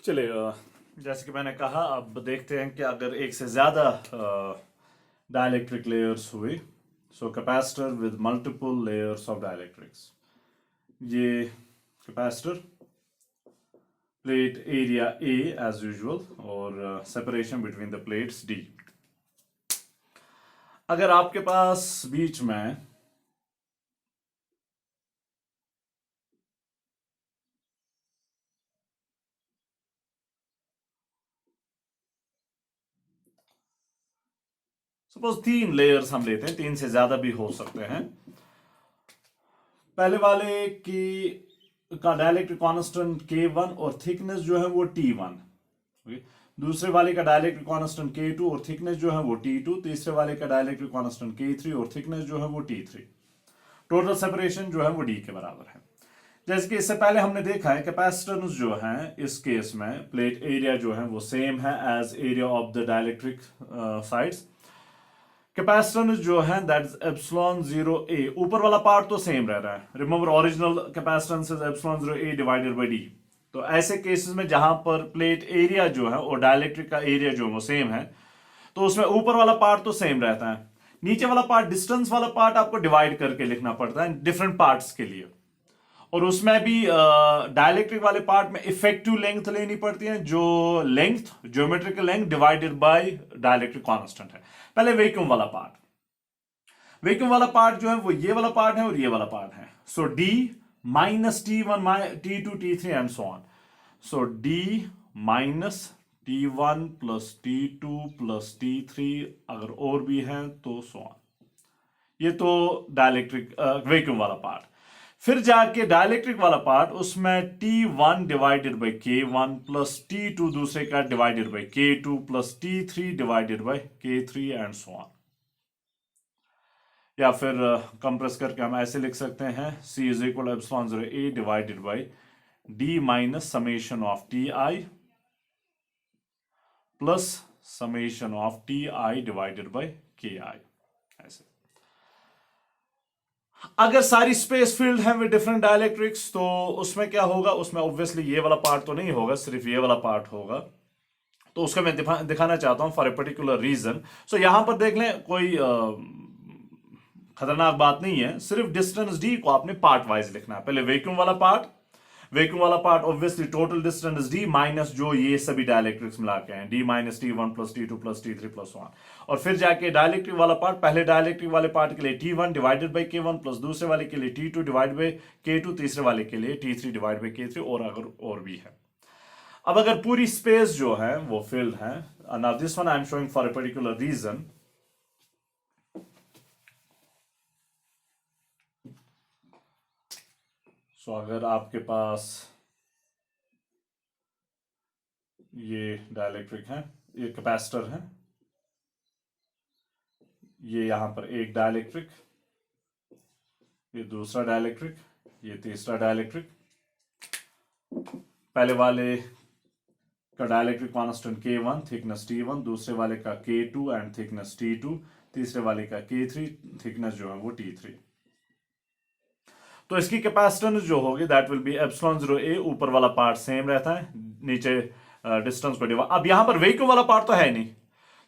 चलिए, जैसे कि मैंने कहा, अब देखते हैं कि अगर एक से ज़्यादा डाइलेक्ट्रिक लेयर्स हुए, so capacitor with multiple layers of dielectrics, ये capacitor plate area A as usual और separation between the plates D. अगर आपके पास बीच में सपोज 3 लेयर्स हम लेते हैं, 3 से ज्यादा भी हो सकते हैं। पहले वाले की का डाइलेक्ट्रिक कांस्टेंट K1 और थिकनेस जो है वो T1। दूसरे वाले का डाइलेक्ट्रिक कांस्टेंट K2 और थिकनेस जो है वो T2। तीसरे वाले का डाइलेक्ट्रिक कांस्टेंट K3 और थिकनेस जो है वो T3। टोटल सेपरेशन जो है वो D के बराबर है। जैसे कि इससे पहले हमने देखा है कैपेसिटेंस जो है इस केस में प्लेट एरिया जो है वो सेम है as area of the dielectric sides. Capacitance जो है दैट इज एप्सिलॉन 0 ए, ऊपर वाला पार्ट तो सेम रह रहा है। Remember original capacitance is epsilon 0 A divided by D. तो ऐसे केसेस में जहां पर प्लेट एरिया जो है और डाइलेक्ट्रिक का एरिया जो है वो सेम है, तो उसमें ऊपर वाला पार्ट तो सेम रहता है, नीचे वाला पार्ट, डिस्टेंस वाला पार्ट आपको डिवाइड करके लिखना पड़ता है डिफरेंट पार्ट्स के लिए। और उसमें भी डाइलेक्ट्रिक वाले पार्ट में इफेक्टिव लेंथ लेनी पड़ती है, जो length geometrical length divided by dielectric constant है। पहले वैक्यूम वाला पार्ट, वैक्यूम वाला पार्ट जो है वो ये वाला पार्ट है और ये वाला पार्ट है। So D minus T1 T2 T3 and so on. So D minus T1 plus T2 plus T3, अगर और भी है तो सो ऑन। ये तो डाइलेक्ट्रिक वैक्यूम वाला पार्ट। फिर जाके डाइलेक्ट्रिक वाला पार्ट, उसमें T1 divided by K1 plus T2 दूसरे का divided by K2 plus T3 divided by K3 and so on. या फिर कंप्रेस करके हम ऐसे लिख सकते हैं C is equal epsilon 0 A divided by D minus summation of TI plus summation of TI divided by KI। ऐसे अगर सारी स्पेस फील्ड है विद डिफरेंट डाइलेक्ट्रिक्स, तो उसमें क्या होगा, उसमें ऑब्वियसली ये वाला पार्ट तो नहीं होगा, सिर्फ ये वाला पार्ट होगा। तो उसका मैं दिखाना चाहता हूं फॉर ए पर्टिकुलर रीजन। सो यहां पर देख लें, कोई खतरनाक बात नहीं है, सिर्फ डिस्टेंस डी को आपने पार्ट वाइज लिखना है। पहले वैक्यूम वाला पार्ट, वैक्यूम वाला part obviously total distance D minus जो ये सभी डाइलेक्ट्रिक्स मिला के हैं, D minus T1 plus T2 plus T3 plus 1। और फिर जाके डाइलेक्ट्रिक वाला पार्ट, पहले डाइलेक्ट्रिक वाले पार्ट के लिए T1 divided by K1 plus दूसरे वाले के लिए T2 डिवाइड बाई K2, तीसरे वाले के लिए T3 डिवाइड बाई K3, और अगर और भी है। अब अगर पूरी स्पेस जो है वो फिल्ड है, now this one I am showing for a particular region. So अगर आपके पास ये डाइलेक्ट्रिक है, ये कैपेसिटर है, ये यहां पर एक डाइलेक्ट्रिक, ये दूसरा डाइलेक्ट्रिक, ये तीसरा डाइलेक्ट्रिक। पहले वाले का dielectric constant K1 thickness T1, दूसरे वाले का K2 एंड थिकनेस T2, तीसरे वाले का K3 थिकनेस जो है वो T3। तो इसकी कैपेसिटेंस जो होगी that will B epsilon 0 A, ऊपर वाला पार्ट सेम रहता है, नीचे डिस्टेंस को डिवाइड। अब यहां पर वैक्यूम वाला पार्ट तो है नहीं,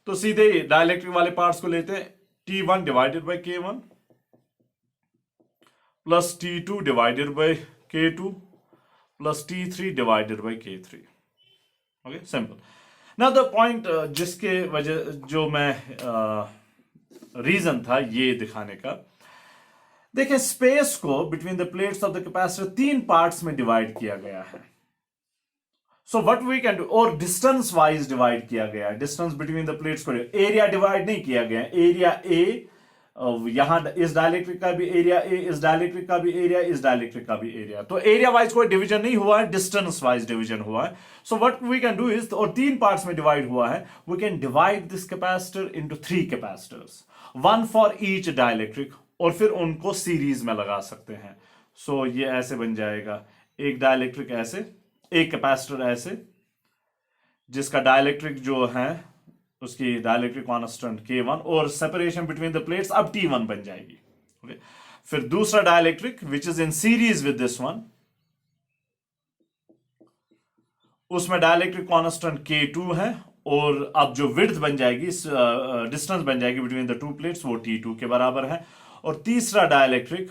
तो सीधे डाइलेक्ट्रिक वाले पार्ट्स को लेते हैं, T1 divided by K1 plus T2 divided by K2 plus T3 divided by K3। Okay, simple. Now the point जिसके वजह जो मैं रीजन था ये दिखाने का, देखिए स्पेस को between the plates of the capacitor 3 parts में डिवाइड किया गया है। So what we can do, और डिस्टेंस वाइज डिवाइड किया गया है, डिस्टेंस बिटवीन द प्लेट्स को, एरिया डिवाइड नहीं किया गया। एरिया ए, यहां इस डाइलेक्ट्रिक का भी एरिया ए, इस डाइलेक्ट्रिक का भी एरिया, इस डाइलेक्ट्रिक का भी एरिया। तो एरिया वाइज कोई डिवीजन नहीं हुआ है, डिस्टेंस वाइज डिवीजन हुआ है। So what we can do is, और 3 पार्ट्स में डिवाइड हुआ है, we can divide this capacitor into 3 capacitors, 1 for each dielectric, और फिर उनको सीरीज में लगा सकते हैं। सो ये ऐसे बन जाएगा, एक डाइलेक्ट्रिक ऐसे, एक कैपेसिटर ऐसे, जिसका डाइलेक्ट्रिक जो है उसकी डाइलेक्ट्रिक कांस्टेंट K1, और सेपरेशन बिटवीन द प्लेट्स अब T1 बन जाएगी। ओके, फिर दूसरा dielectric which is in series with this one, उसमें डाइलेक्ट्रिक कांस्टेंट K2 है, और अब जो विड्थ बन जाएगी, डिस्टेंस बन जाएगी बिटवीन द टू प्लेट्स, वो T2 के बराबर है। और तीसरा डाइलेक्ट्रिक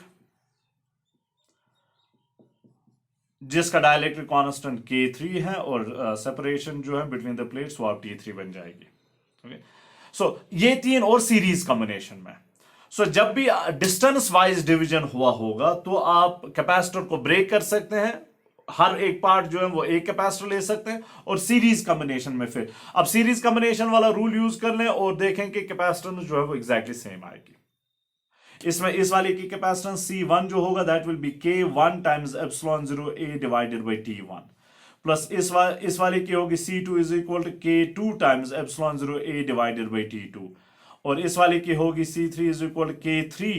जिसका डाइलेक्ट्रिक कांस्टेंट K3 है और सेपरेशन जो है बिटवीन द प्लेट्स वो अब T3 बन जाएगी। ओके, सो ये तीन और सीरीज कॉम्बिनेशन में। सो जब भी डिस्टेंस वाइज डिवीजन हुआ होगा तो आप कैपेसिटर को ब्रेक कर सकते हैं, हर एक पार्ट जो है वो एक कैपेसिटर ले सकते हैं, और सीरीज कॉम्बिनेशन में फिर अब सीरीज कॉम्बिनेशन वाला रूल यूज कर लें और देखें कि कैपेसिटेंस जो है वो एग्जैक्टली सेम आएगी। इसमें इस वाले की कैपेसिटेंस C1 जो होगा that will be K1 times epsilon 0 A divided by T1, plus इस वाले की होगी C2 is equal to K2 times epsilon 0 A divided by T2, और इस वाले की होगी C3 is equal to K3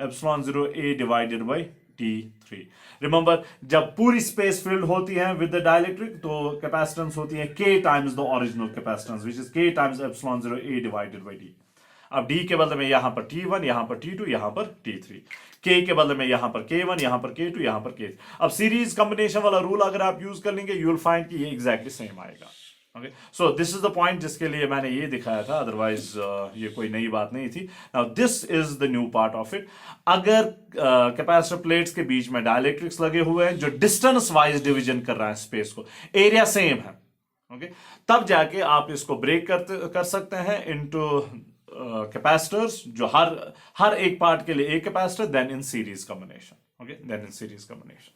epsilon 0 A divided by T3। Remember, जब पूरी स्पेस फिल्ड होती है विद द डाइलेक्ट्रिक तो कैपेसिटेंस होती है K times the original capacitance which is K times epsilon 0 A divided by D। अब D के बदले में यहां पर T1, यहां पर T2, यहां पर T3, K के बदले में यहां पर K1, यहां पर K2, यहां पर K3। अब सीरीज कॉम्बिनेशन वाला रूल अगर आप यूज कर लेंगे यू विल फाइंड कि ये एग्जैक्टली सेम आएगा। Okay, so this is the point जिसके लिए मैंने ये दिखाया था, अदरवाइज ये कोई नई बात नहीं थी। Now this is the new part of it. अगर कैपेसिटर प्लेट्स के बीच में डाइलेक्ट्रिक्स लगे हुए हैं जो डिस्टेंस वाइज डिवीजन कर रहा है स्पेस को, एरिया सेम है, ओके, तब जाके आप इसको ब्रेक कर सकते हैं इनटू कैपेसिटर्स जो हर एक पार्ट के लिए एक capacitor, then in series combination. Okay, then in series combination.